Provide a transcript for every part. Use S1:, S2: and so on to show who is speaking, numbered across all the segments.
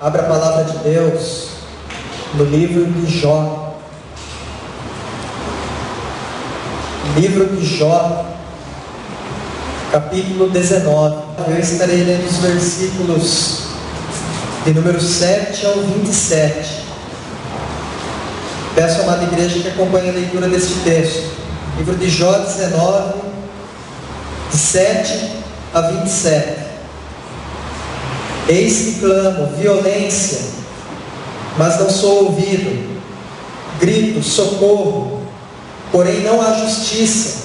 S1: Abra a palavra de Deus no livro de Jó. Livro de Jó, capítulo 19. Eu estarei lendo os versículos de número 7 ao 27. Peço à amada igreja que acompanhe a leitura deste texto. Livro de Jó 19, de 7 a 27. Eis que clamo, violência, mas não sou ouvido. Grito, socorro, porém não há justiça.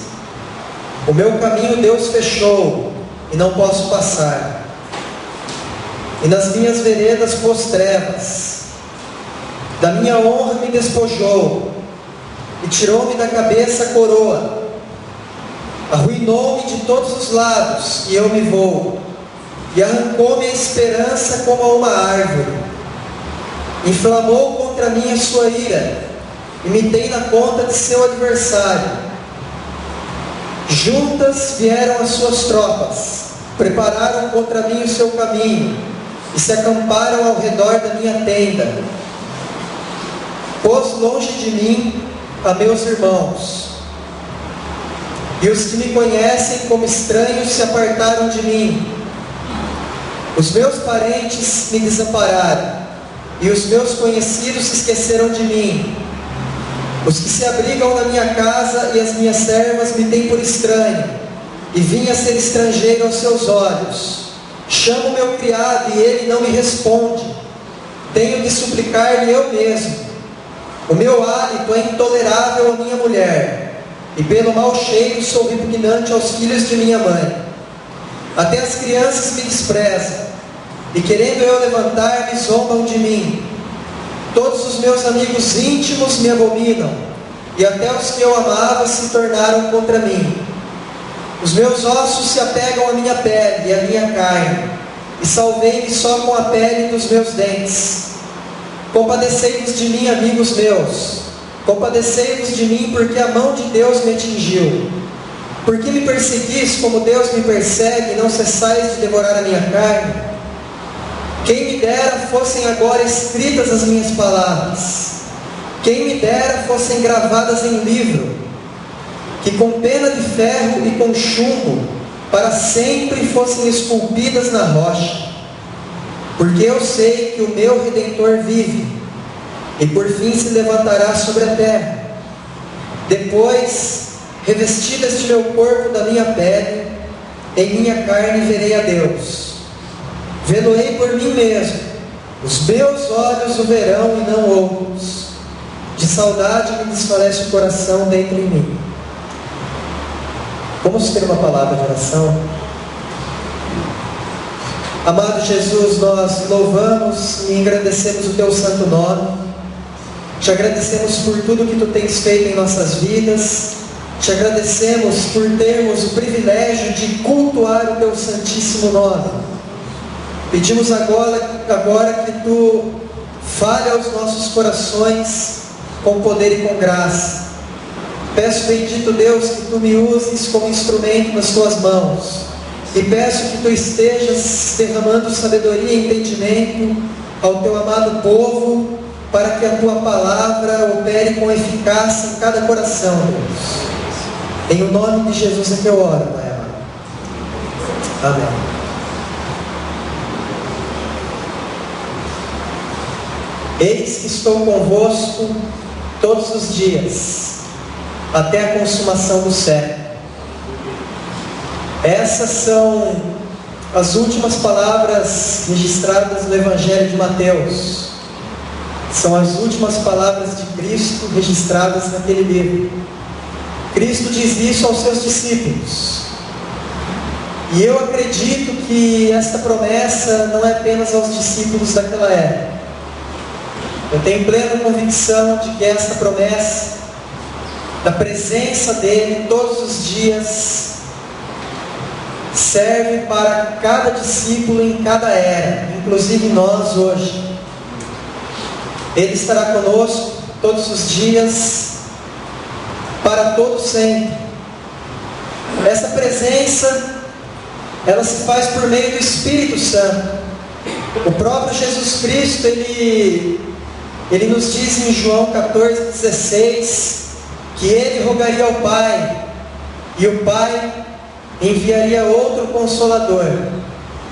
S1: O meu caminho Deus fechou, e não posso passar. E nas minhas veredas pôs trevas. Da minha honra me despojou, e tirou-me da cabeça a coroa. Arruinou-me de todos os lados, e eu me vou. E arrancou-me a esperança como a uma árvore. Inflamou contra mim a sua ira, e me tem na conta de seu adversário. Juntas vieram as suas tropas, prepararam contra mim o seu caminho, e se acamparam ao redor da minha tenda. Pôs longe de mim a meus irmãos, e os que me conhecem como estranhos se apartaram de mim. Os meus parentes me desampararam, e os meus conhecidos se esqueceram de mim. Os que se abrigam na minha casa e as minhas servas me têm por estranho, e vim a ser estrangeiro aos seus olhos. Chamo meu criado e ele não me responde. Tenho de suplicar-lhe eu mesmo. O meu hálito é intolerável à minha mulher, e pelo mau cheiro sou repugnante aos filhos de minha mãe. Até as crianças me desprezam, e querendo eu levantar-me, zombam de mim. Todos os meus amigos íntimos me abominam, e até os que eu amava se tornaram contra mim. Os meus ossos se apegam à minha pele e à minha carne, e salvei-me só com a pele dos meus dentes. Compadecei-vos de mim, amigos meus, compadecei-vos de mim, porque a mão de Deus me atingiu. Por que me perseguis como Deus me persegue, e não cessais de devorar a minha carne? Quem me dera fossem agora escritas as minhas palavras, quem me dera fossem gravadas em livro, que com pena de ferro e com chumbo para sempre fossem esculpidas na rocha. Porque eu sei que o meu Redentor vive, e por fim se levantará sobre a terra. Depois, revestido este meu corpo da minha pele, em minha carne verei a Deus. Vê-lo-ei por mim mesmo, os meus olhos o verão e não outros. De saudade me desfalece o coração dentro em mim. Vamos ter uma palavra de oração? Amado Jesus, nós louvamos e agradecemos o Teu santo nome. Te agradecemos por tudo que Tu tens feito em nossas vidas. Te agradecemos por termos o privilégio de cultuar o Teu santíssimo nome. Pedimos agora que Tu fale aos nossos corações com poder e com graça. Peço, bendito Deus, que Tu me uses como instrumento nas Tuas mãos. E peço que Tu estejas derramando sabedoria e entendimento ao Teu amado povo, para que a Tua palavra opere com eficácia em cada coração, Deus. Em o nome de Jesus é que eu oro, Pai amado. Amém. Eis que estou convosco todos os dias, até a consumação do século. Essas são as últimas palavras registradas no Evangelho de Mateus. São as últimas palavras de Cristo registradas naquele livro. Cristo diz isso aos seus discípulos. E eu acredito que esta promessa não é apenas aos discípulos daquela época. Eu tenho plena convicção de que esta promessa, da presença dEle todos os dias, serve para cada discípulo em cada era, inclusive nós hoje. Ele estará conosco todos os dias, para todo sempre. Essa presença, ela se faz por meio do Espírito Santo. O próprio Jesus Cristo, ele nos diz em João 14,16, que Ele rogaria ao Pai, e o Pai enviaria outro Consolador,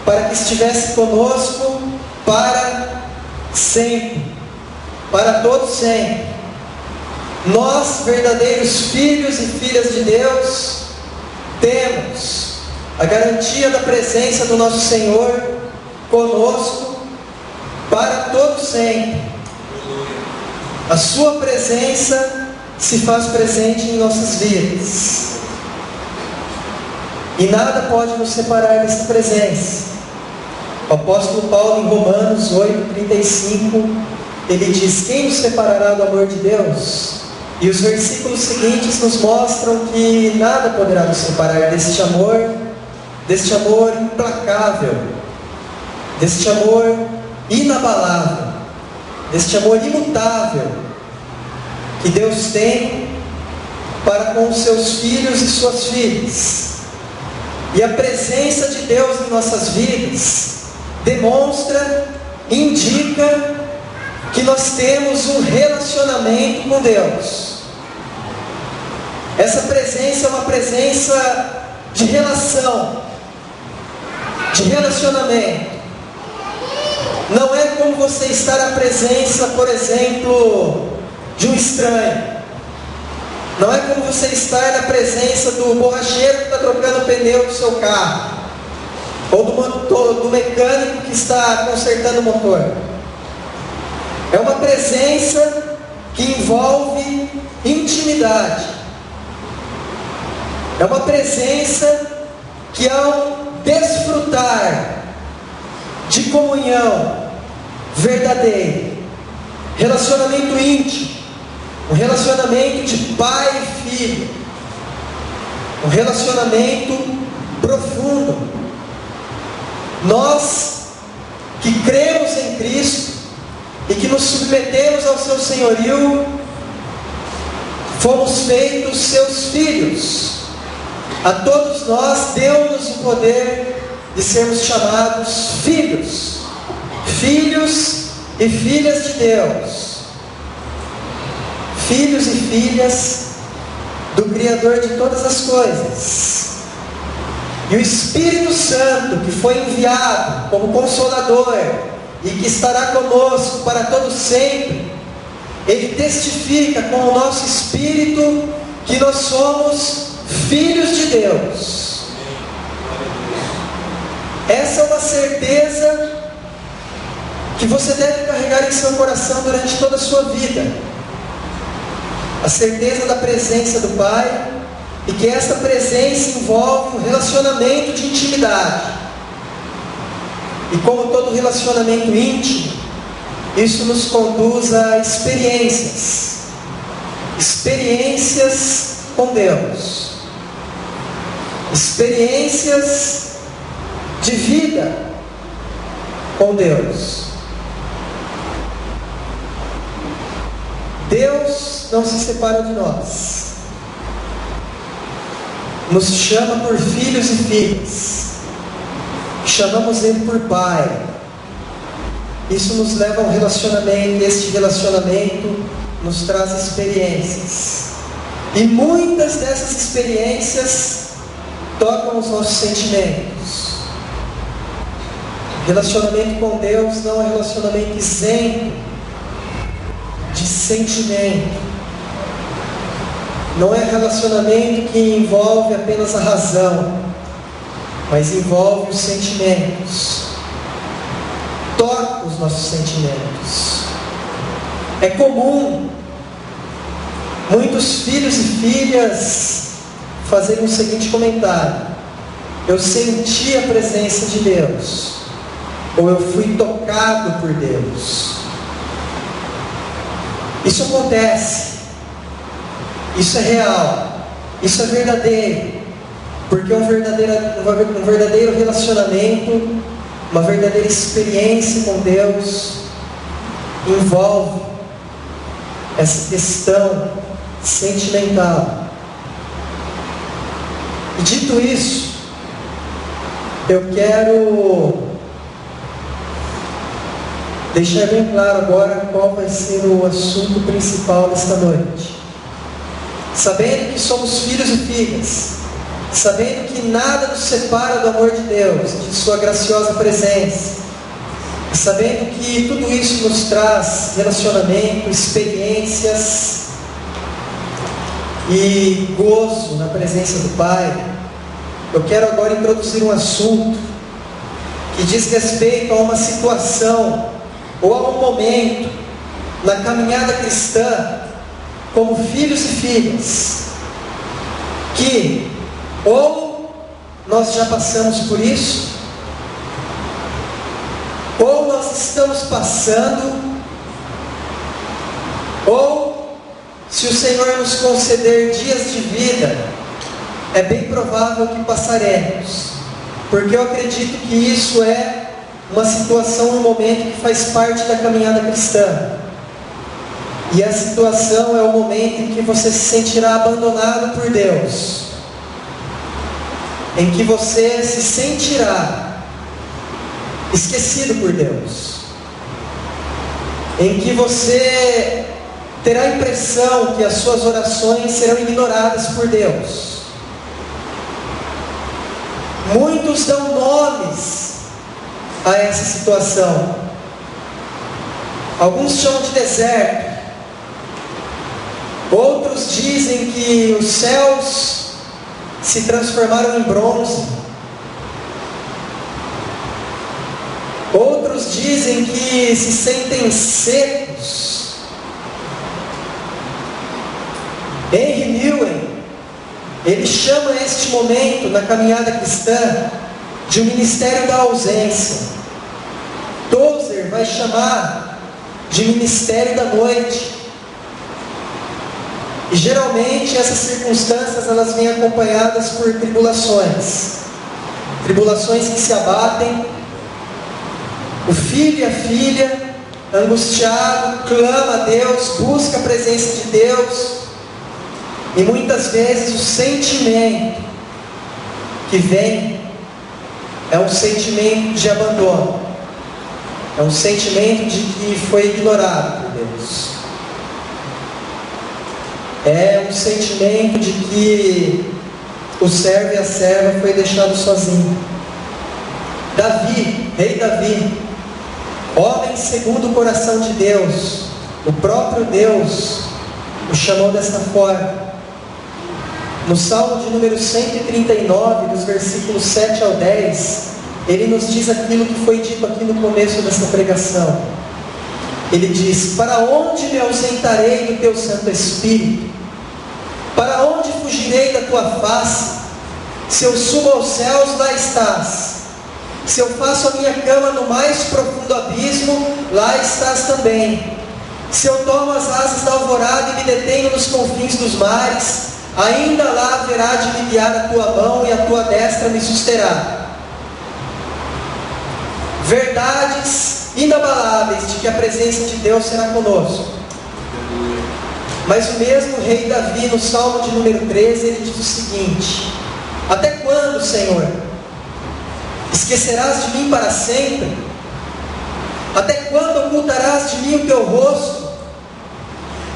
S1: para que estivesse conosco para sempre, para todo sempre. Nós, verdadeiros filhos e filhas de Deus, temos a garantia da presença do nosso Senhor conosco para todo sempre. A sua presença se faz presente em nossas vidas, e nada pode nos separar dessa presença. O apóstolo Paulo, em Romanos 8,35, ele diz: quem nos separará do amor de Deus? E os versículos seguintes nos mostram que nada poderá nos separar deste amor implacável, deste amor inabalável, deste amor imutável que Deus tem para com os seus filhos e suas filhas. E a presença de Deus em nossas vidas demonstra, indica que nós temos um relacionamento com Deus. Essa presença é uma presença de relação, de relacionamento. Não é como você estar à presença, por exemplo, de um estranho. Não é como você estar na presença do borracheiro que está trocando o pneu do seu carro, ou do mecânico que está consertando o motor. É uma presença que envolve intimidade. É uma presença que, ao desfrutar de comunhão verdadeira, relacionamento íntimo, um relacionamento de pai e filho, um relacionamento profundo, nós que cremos em Cristo e que nos submetemos ao seu senhorio, fomos feitos seus filhos. A todos nós deu-nos o poder de sermos chamados filhos, filhos e filhas de Deus, filhos e filhas do Criador de todas as coisas. E o Espírito Santo, que foi enviado como Consolador e que estará conosco para todo sempre, ele testifica com o nosso espírito que nós somos filhos de Deus. Essa é uma certeza que você deve carregar em seu coração durante toda a sua vida. A certeza da presença do Pai, e que esta presença envolve um relacionamento de intimidade. E como todo relacionamento íntimo, isso nos conduz a experiências com Deus, experiências de vida com Deus. Deus não se separa de nós, nos chama por filhos e filhas, chamamos Ele por Pai. Isso nos leva a um relacionamento, e este relacionamento nos traz experiências, e muitas dessas experiências tocam os nossos sentimentos. Relacionamento com Deus não é um relacionamento isento de sentimento. Não é relacionamento que envolve apenas a razão, mas envolve os sentimentos. Toca os nossos sentimentos. É comum muitos filhos e filhas fazerem o seguinte comentário: eu senti a presença de Deus, ou eu fui tocado por Deus. Isso acontece, isso é real, isso é verdadeiro, porque um verdadeiro relacionamento, uma verdadeira experiência com Deus envolve essa questão sentimental. E dito isso, eu quero deixar bem claro agora qual vai ser o assunto principal desta noite. Sabendo que somos filhos e filhas, sabendo que nada nos separa do amor de Deus, de sua graciosa presença, e sabendo que tudo isso nos traz relacionamento, experiências e gozo na presença do Pai, eu quero agora introduzir um assunto que diz respeito a uma situação ou a um momento na caminhada cristã como filhos e filhas, que ou nós já passamos por isso, ou nós estamos passando, ou se o Senhor nos conceder dias de vida, é bem provável que passaremos, porque eu acredito que isso é uma situação, um momento que faz parte da caminhada cristã. E a situação é o momento em que você se sentirá abandonado por Deus, em que você se sentirá esquecido por Deus, em que você terá a impressão que as suas orações serão ignoradas por Deus. Muitos dão nomes a essa situação. Alguns chamam de deserto. Outros dizem que os céus se transformaram em bronze. Outros dizem que se sentem secos. Henry Nouwen, ele chama este momento na caminhada cristã de um ministério da ausência. Tozer vai chamar de ministério da noite. E geralmente essas circunstâncias elas vêm acompanhadas por tribulações. Tribulações que se abatem. O filho e a filha, angustiado, clama a Deus, busca a presença de Deus. E muitas vezes o sentimento que vem é um sentimento de abandono. É um sentimento de que foi ignorado por Deus. É um sentimento de que o servo e a serva foi deixado sozinho. Davi, rei Davi, homem segundo o coração de Deus, o próprio Deus o chamou desta forma. No Salmo de número 139, dos versículos 7 ao 10, ele nos diz aquilo que foi dito aqui no começo dessa pregação. Ele diz: para onde me ausentarei do teu Santo Espírito? Para onde fugirei da tua face? Se eu subo aos céus, lá estás. Se eu faço a minha cama no mais profundo abismo, lá estás também. Se eu tomo as asas da alvorada e me detenho nos confins dos mares, ainda lá haverá de me guiar a tua mão e a tua destra me susterá. Verdades inabaláveis de que a presença de Deus será conosco. Mas o mesmo rei Davi, no Salmo de número 13, ele diz o seguinte: até quando, Senhor? Esquecerás de mim para sempre? Até quando ocultarás de mim o teu rosto?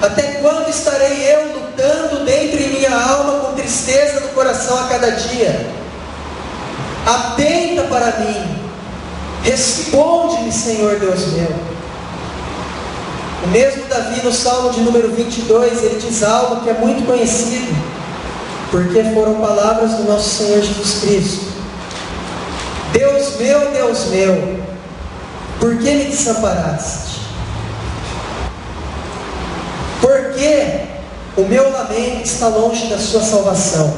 S1: Até quando estarei eu lutando dentro em minha alma com tristeza no coração a cada dia? Atenta para mim, responde-me, Senhor Deus meu. O mesmo Davi, no Salmo de número 22, ele diz algo que é muito conhecido, porque foram palavras do nosso Senhor Jesus Cristo: Deus meu, por que me desamparaste? Por que o meu lamento está longe da sua salvação?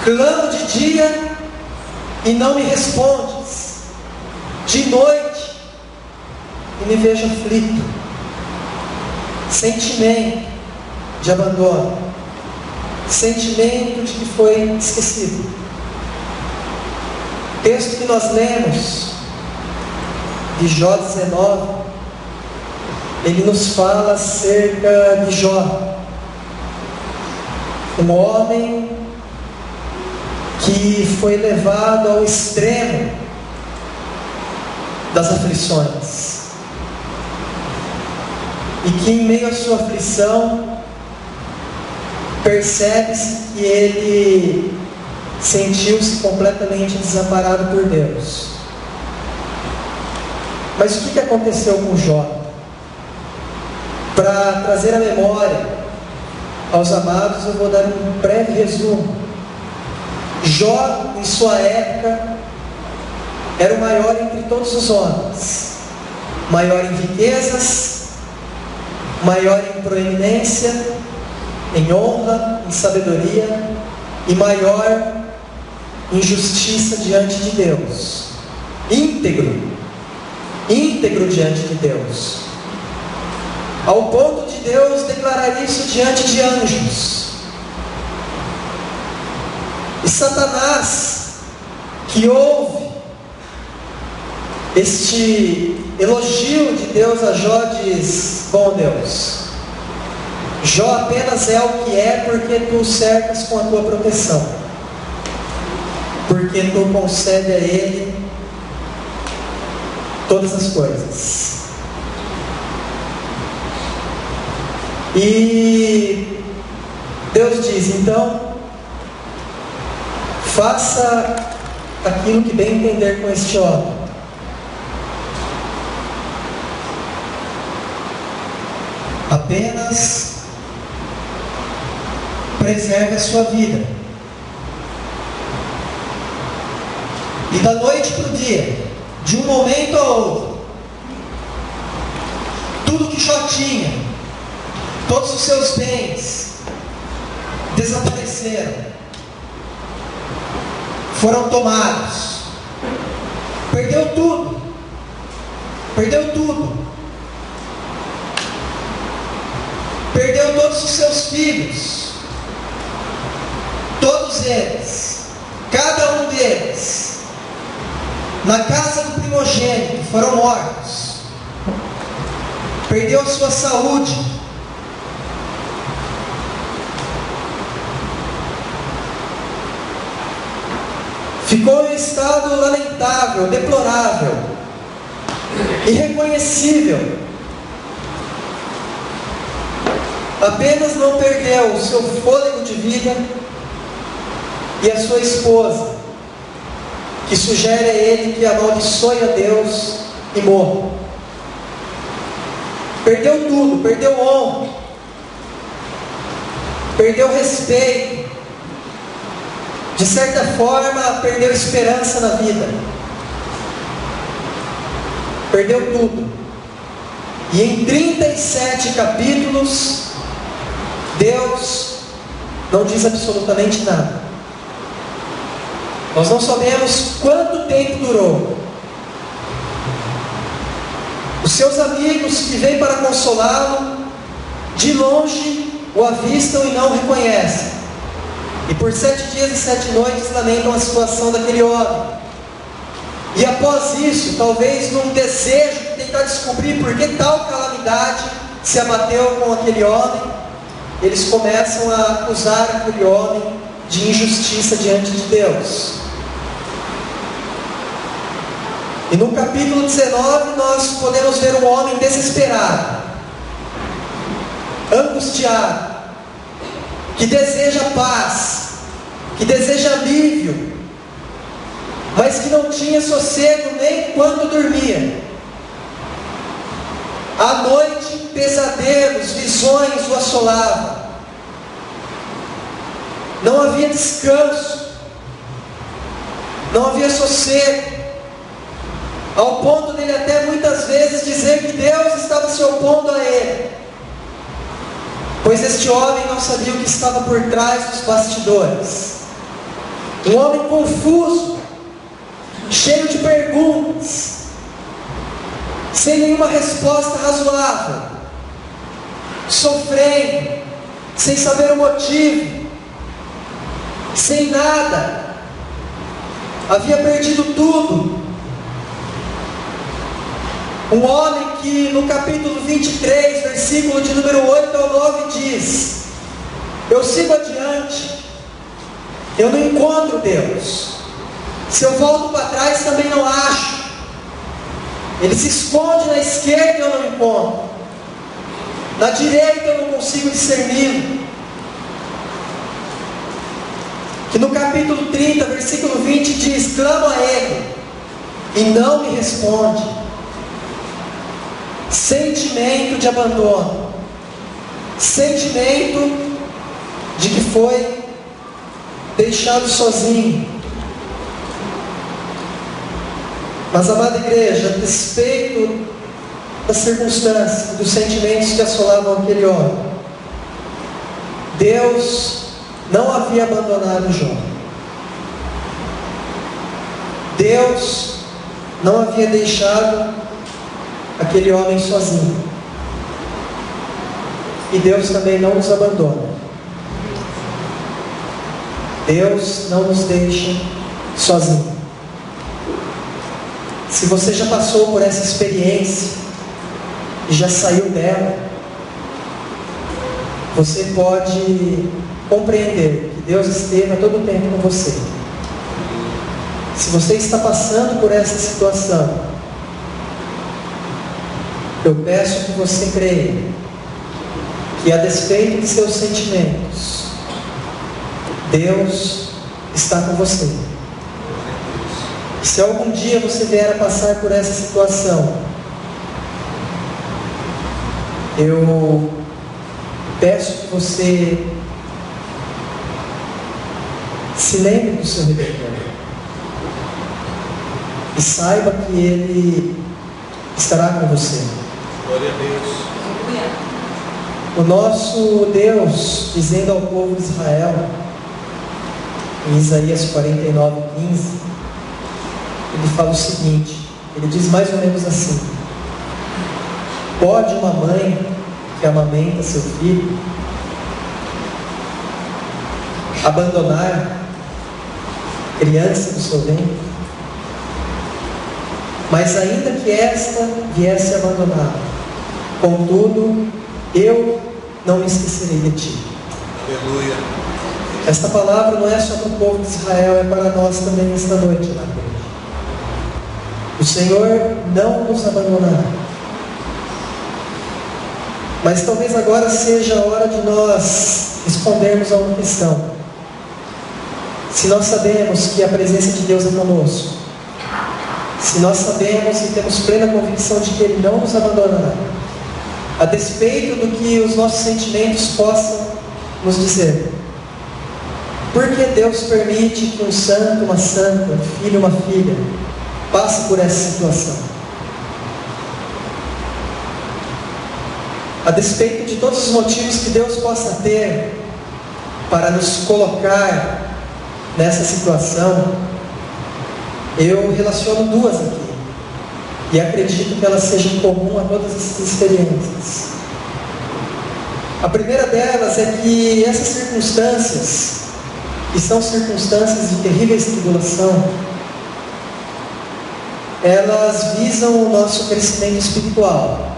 S1: Clamo de dia e não me respondes, de noite e me vejo aflito. Sentimento de abandono, sentimento de que foi esquecido. O texto que nós lemos de Jó 19, ele nos fala acerca de Jó, um homem que foi levado ao extremo das aflições. E que em meio à sua aflição, percebe-se que ele sentiu-se completamente desamparado por Deus. Mas o que aconteceu com Jó? Para trazer a memória aos amados, eu vou dar um breve resumo. Jó, em sua época, era o maior entre todos os homens, maior em riquezas, maior em proeminência, em honra, em sabedoria, e maior em justiça diante de Deus. Íntegro diante de Deus, ao ponto de Deus declarar isso diante de anjos. E Satanás, que ouve este elogio de Deus a Jó, diz: bom Deus, Jó apenas é o que é porque tu o cercas com a tua proteção, porque tu concede a ele todas as coisas. E Deus diz: então, faça aquilo que bem entender com este homem. Apenas preserve a sua vida. E da noite para o dia, de um momento a outro, tudo que Jó tinha, todos os seus bens, desapareceram, foram tomados, perdeu tudo, perdeu todos os seus filhos, todos eles, cada um deles, na casa do primogênito, foram mortos. Perdeu a sua saúde. Ficou em um estado lamentável, deplorável, irreconhecível. Apenas não perdeu o seu fôlego de vida e a sua esposa, que sugere a ele que amaldiçoe a Deus e morra. Perdeu tudo, perdeu honra, perdeu respeito, de certa forma perdeu esperança na vida, perdeu tudo. E em 37 capítulos, Deus não diz absolutamente nada. Nós não sabemos quanto tempo durou. Os seus amigos que vêm para consolá-lo, de longe o avistam e não o reconhecem. E por 7 dias e 7 noites lamentam a situação daquele homem. E após isso, talvez num desejo de tentar descobrir por que tal calamidade se abateu com aquele homem, eles começam a acusar aquele homem de injustiça diante de Deus. E no capítulo 19 nós podemos ver um homem desesperado, angustiado, que deseja paz, que deseja alívio, mas que não tinha sossego nem quando dormia. À noite, pesadelos, visões o assolavam. Não havia descanso, não havia sossego, ao ponto dele até muitas vezes dizer que Deus estava se opondo a ele, pois este homem não sabia o que estava por trás dos bastidores. Um homem confuso, cheio de perguntas, sem nenhuma resposta razoável, sofrendo, sem saber o motivo, sem nada, havia perdido tudo. Um homem que no capítulo 23, versículo de número 8 ao 9 diz: eu sigo adiante, eu não encontro Deus. Se eu volto para trás também não acho. Ele se esconde na esquerda e eu não encontro. Na direita eu não consigo discerni-lo. Que no capítulo 30, versículo 20 diz: clamo a Ele e não me responde. Sentimento de abandono, sentimento de que foi deixado sozinho. Mas, amada igreja, a despeito das circunstâncias, dos sentimentos que assolavam aquele homem, Deus não havia abandonado Jó. Deus não havia deixado aquele homem sozinho. E Deus também não nos abandona. Deus não nos deixa sozinho. Se você já passou por essa experiência e já saiu dela, você pode compreender que Deus esteve a todo tempo com você. Se você está passando por essa situação, eu peço que você creia que, a despeito de seus sentimentos, Deus está com você. Se algum dia você vier a passar por essa situação, eu peço que você se lembre do seu Redentor e saiba que Ele estará com você.
S2: Glória a Deus.
S1: O nosso Deus, dizendo ao povo de Israel, em Isaías 49:15, Ele fala o seguinte, Ele diz mais ou menos assim: pode uma mãe que amamenta seu filho abandonar a criança do seu ventre? Mas ainda que esta viesse a abandonar, contudo, eu não me esquecerei de ti.
S2: Aleluia.
S1: Esta palavra não é só para o povo de Israel, é para nós também esta noite, na igreja. O Senhor não nos abandonará. Mas talvez agora seja a hora de nós respondermos a uma questão. Se nós sabemos que a presença de Deus é conosco, se nós sabemos e temos plena convicção de que Ele não nos abandonará, a despeito do que os nossos sentimentos possam nos dizer, por que Deus permite que um santo, uma santa, um filho, uma filha, passe por essa situação? A despeito de todos os motivos que Deus possa ter para nos colocar nessa situação, eu relaciono duas aqui, e acredito que elas sejam comum a todas essas experiências. A primeira delas é que essas circunstâncias, que são circunstâncias de terríveis tribulação, elas visam o nosso crescimento espiritual.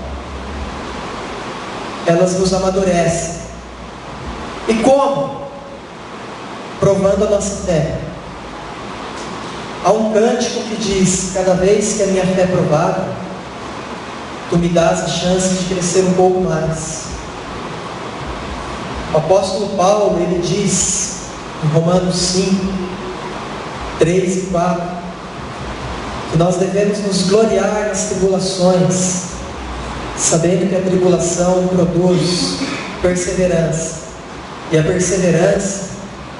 S1: Elas nos amadurecem. E como? Provando a nossa fé. Há um cântico que diz: cada vez que a minha fé é provada, tu me dás a chance de crescer um pouco mais. O apóstolo Paulo, ele diz em Romanos 5, 3 e 4, que nós devemos nos gloriar nas tribulações, sabendo que a tribulação produz perseverança, e a perseverança,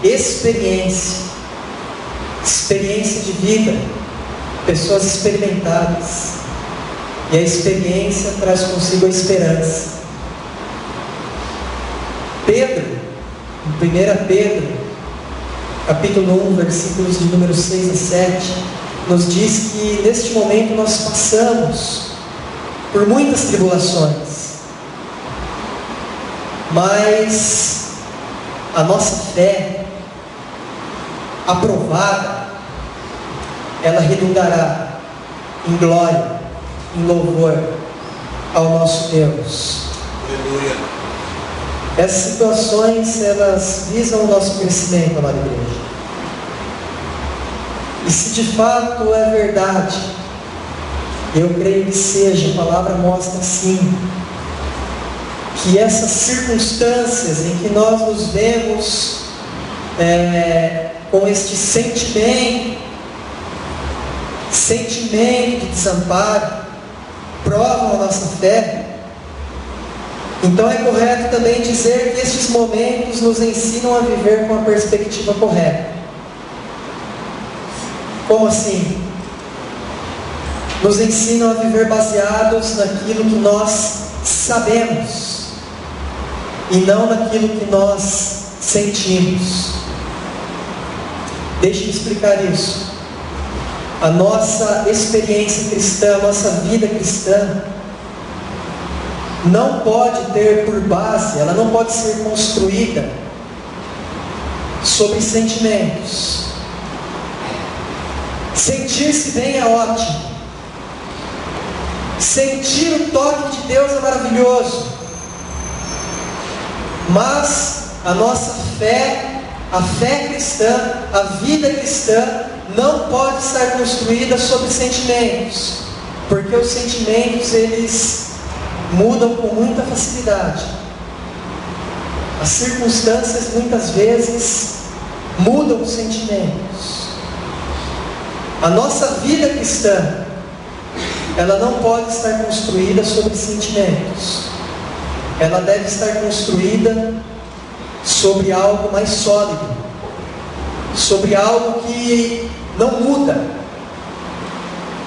S1: experiência de vida, pessoas experimentadas, e a experiência traz consigo a esperança. Pedro, em 1 Pedro, capítulo 1, versículos de número 6 a 7, nos diz que neste momento nós passamos por muitas tribulações, mas a nossa fé aprovada, ela redundará em glória, em louvor ao nosso Deus.
S2: Aleluia.
S1: Essas situações, elas visam o nosso crescimento, amada igreja. E se de fato é verdade Eu creio que seja, a palavra mostra sim, que essas circunstâncias em que nós nos vemos com este sentimento de desamparo, provam a nossa fé. Então é correto também dizer que estes momentos nos ensinam a viver com a perspectiva correta. Como assim? Nos ensinam a viver baseados naquilo que nós sabemos e não naquilo que nós sentimos. Deixe-me explicar isso. A nossa experiência cristã, a nossa vida cristã, não pode ter por base, ela não pode ser construída sobre sentimentos. Sentir-se bem é ótimo. Sentir o toque de Deus é maravilhoso. Mas a nossa fé, a fé cristã, a vida cristã, não pode estar construída sobre sentimentos. Porque os sentimentos, eles mudam com muita facilidade. As circunstâncias muitas vezes mudam os sentimentos. A nossa vida cristã, ela não pode estar construída sobre sentimentos. Ela deve estar construída sobre algo mais sólido, sobre algo que não muda,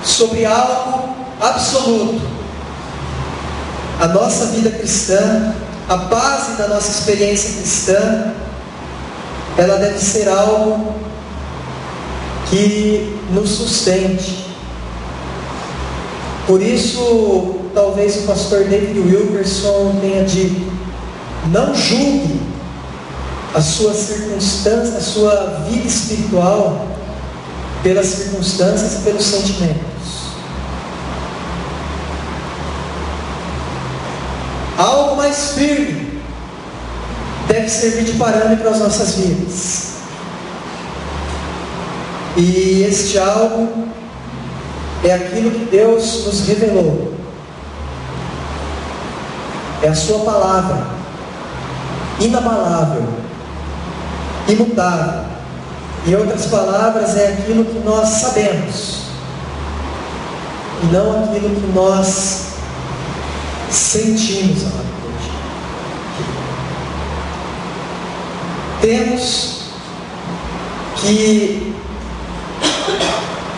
S1: sobre algo absoluto. A nossa vida cristã, a base da nossa experiência cristã, ela deve ser algo que nos sustente. Por isso, talvez o pastor David Wilkerson tenha dito: não julgue a sua circunstância, a sua vida espiritual pelas circunstâncias e pelos sentimentos. Algo mais firme deve servir de parâmetro às nossas vidas. E este algo é aquilo que Deus nos revelou. É a sua palavra, inabalável, imutável. Em outras palavras, é aquilo que nós sabemos, e não aquilo que nós sentimos. Temos que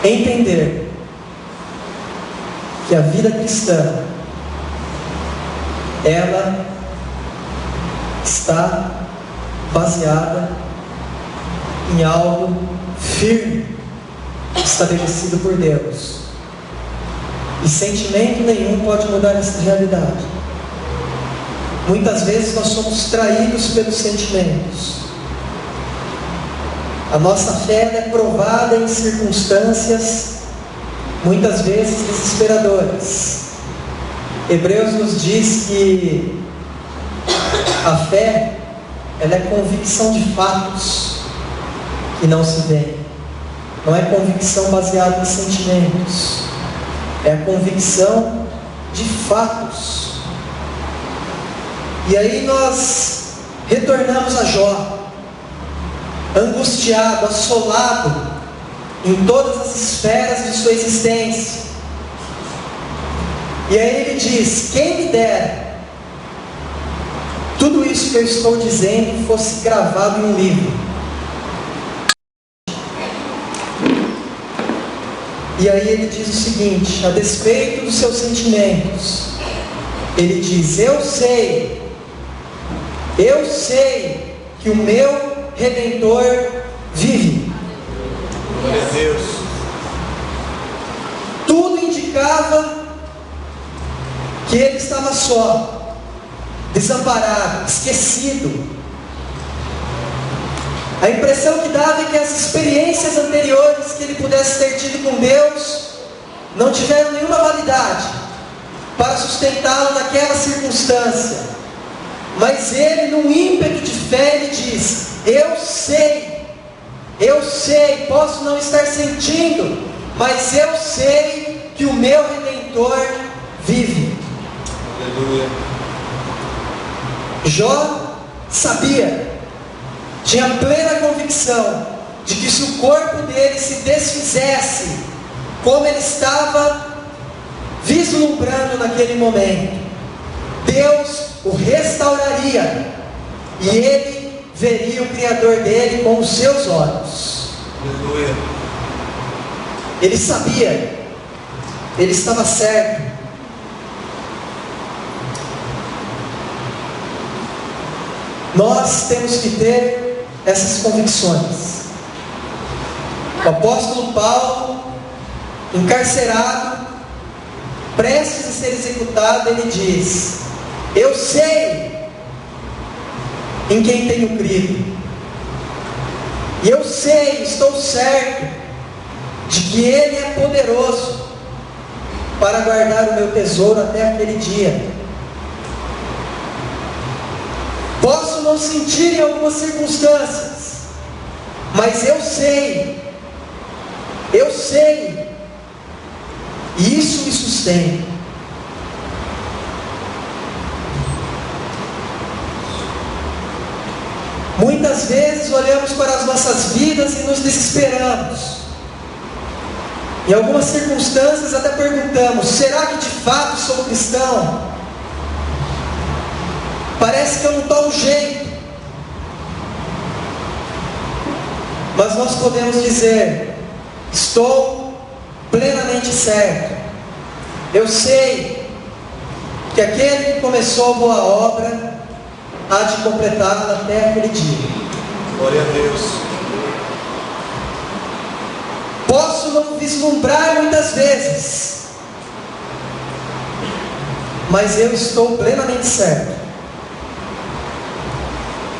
S1: entender que a vida cristã, ela está baseada em algo firme, estabelecido por Deus. E sentimento nenhum pode mudar essa realidade. Muitas vezes nós somos traídos pelos sentimentos. A nossa fé é provada em circunstâncias, muitas vezes desesperadoras. Hebreus nos diz que a fé, ela é convicção de fatos que não se veem. Não é convicção baseada em sentimentos. É a convicção de fatos. E aí nós retornamos a Jó, angustiado, assolado em todas as esferas de sua existência. E aí ele diz: quem me dera tudo isso que eu estou dizendo fosse gravado em um livro. E aí ele diz o seguinte, a despeito dos seus sentimentos, ele diz: eu sei que o meu Redentor vive.
S2: Glória a Deus.
S1: Tudo indicava que ele estava só, desamparado, esquecido. A impressão que dava é que as experiências anteriores que ele pudesse ter tido com Deus não tiveram nenhuma validade para sustentá-lo naquela circunstância. Mas ele, num ímpeto de fé, ele diz: eu sei, posso não estar sentindo, mas eu sei que o meu Redentor Redentor vive.
S2: Aleluia.
S1: Jó sabia, tinha plena convicção de que se o corpo dele se desfizesse, como ele estava vislumbrando naquele momento, Deus o restauraria e ele veria o Criador dele com os seus olhos.
S2: Aleluia.
S1: Ele sabia, ele estava certo. Nós temos que ter essas convicções. O apóstolo Paulo, encarcerado, prestes a ser executado, ele diz: eu sei em quem tenho crido, e eu sei, estou certo de que Ele é poderoso para guardar o meu tesouro até aquele dia. Posso não sentir em algumas circunstâncias, mas eu sei, e isso me sustenta. Muitas vezes olhamos para as nossas vidas e nos desesperamos. Em algumas circunstâncias até perguntamos: será que de fato sou cristão? Parece que eu não estou no jeito. Mas nós podemos dizer: estou plenamente certo. Eu sei que aquele que começou a boa obra há de completá-la até aquele dia.
S2: Glória a Deus.
S1: Posso não vislumbrar muitas vezes, mas eu estou plenamente certo.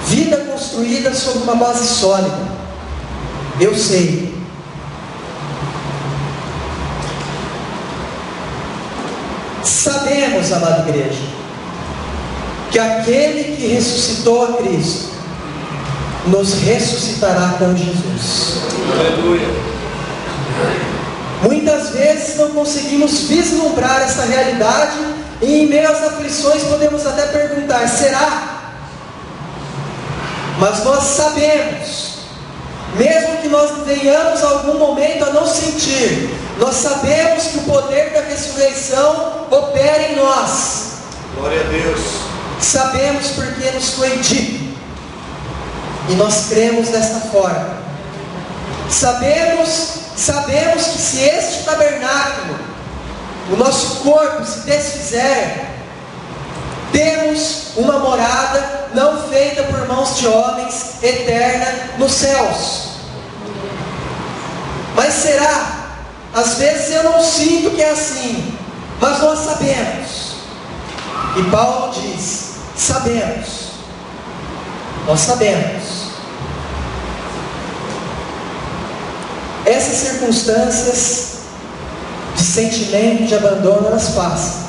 S1: Vida construída sobre uma base sólida. Eu sei. Sabemos, amada igreja, que aquele que ressuscitou a Cristo nos ressuscitará com Jesus.
S2: Aleluia.
S1: Muitas vezes não conseguimos vislumbrar essa realidade e em meio às aflições podemos até perguntar: será? Mas nós sabemos, mesmo que nós venhamos a algum momento a não sentir, nós sabemos que o poder da ressurreição opera em nós.
S2: Glória a Deus.
S1: Sabemos porque nos foi dito, e nós cremos desta forma. Sabemos que se este tabernáculo, o nosso corpo, se desfizer, temos uma morada não feita por mãos de homens, eterna nos céus. Mas será? Às vezes eu não sinto que é assim, mas nós sabemos. E Paulo diz: sabemos. Nós sabemos. Essas circunstâncias de sentimento de abandono, elas passam.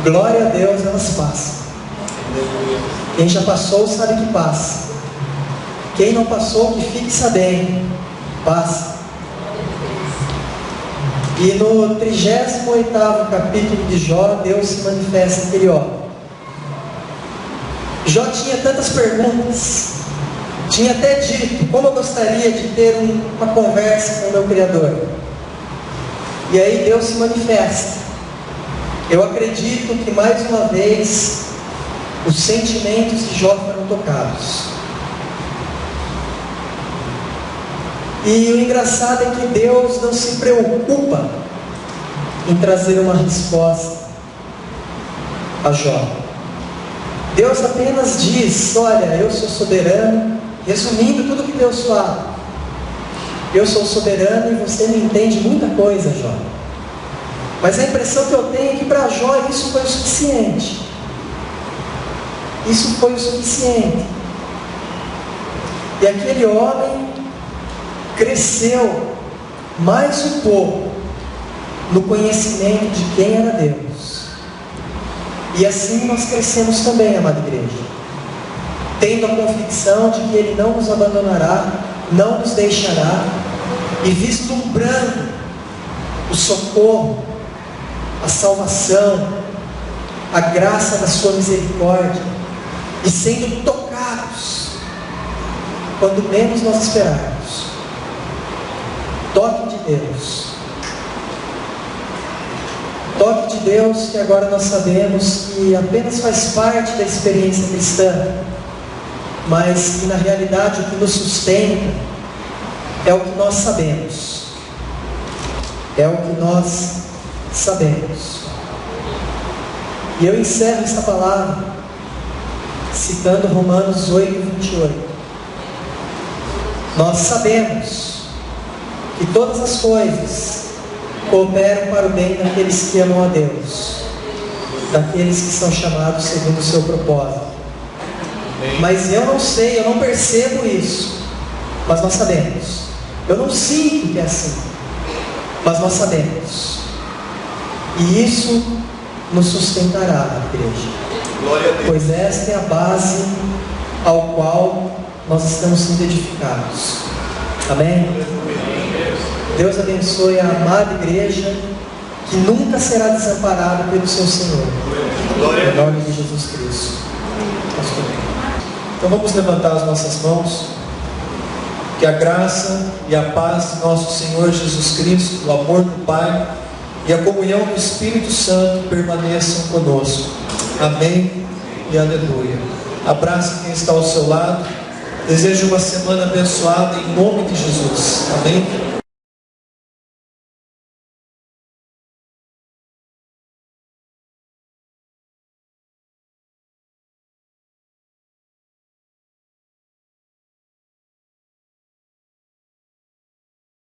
S1: Glória a Deus, elas passam. Quem já passou sabe que passa. Quem não passou, que fique sabendo, passa. E no 38º capítulo de Jó, Deus se manifesta aquele homem. Jó tinha tantas perguntas, tinha até dito: como eu gostaria de ter uma conversa com o meu Criador. E aí Deus se manifesta. Eu acredito que mais uma vez os sentimentos de Jó foram tocados. E o engraçado é que Deus não se preocupa em trazer uma resposta a Jó. Deus apenas diz: olha, eu sou soberano. Resumindo tudo que Deus fala: eu sou soberano e você não entende muita coisa, Jó. Mas a impressão que eu tenho é que para Jó isso foi o suficiente. Isso foi o suficiente. E aquele homem cresceu mais um pouco no conhecimento de quem era Deus. E assim nós crescemos também, amada igreja, tendo a convicção de que Ele não nos abandonará, não nos deixará, e vislumbrando o socorro, a salvação, a graça da sua misericórdia, e sendo tocados quando menos nós esperarmos. Toque de Deus. Toque de Deus que agora nós sabemos que apenas faz parte da experiência cristã, mas que na realidade o que nos sustenta é o que nós sabemos. É o que nós sabemos. E eu encerro esta palavra citando Romanos 8:28. Nós sabemos que todas as coisas cooperam para o bem daqueles que amam a Deus, daqueles que são chamados segundo o seu propósito. Mas eu não sei, eu não percebo isso, mas nós sabemos. Eu não sinto que é assim, mas nós sabemos. E isso nos sustentará, igreja.
S2: Glória a Deus.
S1: Pois esta é a base ao qual nós estamos sendo edificados. Amém? Deus abençoe a amada igreja que nunca será desamparada pelo seu Senhor.
S2: Glória a
S1: Em nome de Jesus Cristo. Então vamos levantar as nossas mãos. Que a graça e a paz do nosso Senhor Jesus Cristo, o amor do Pai e a comunhão do Espírito Santo permaneçam conosco. Amém e aleluia. Abraça quem está ao seu lado. Desejo uma semana abençoada em nome de Jesus. Amém.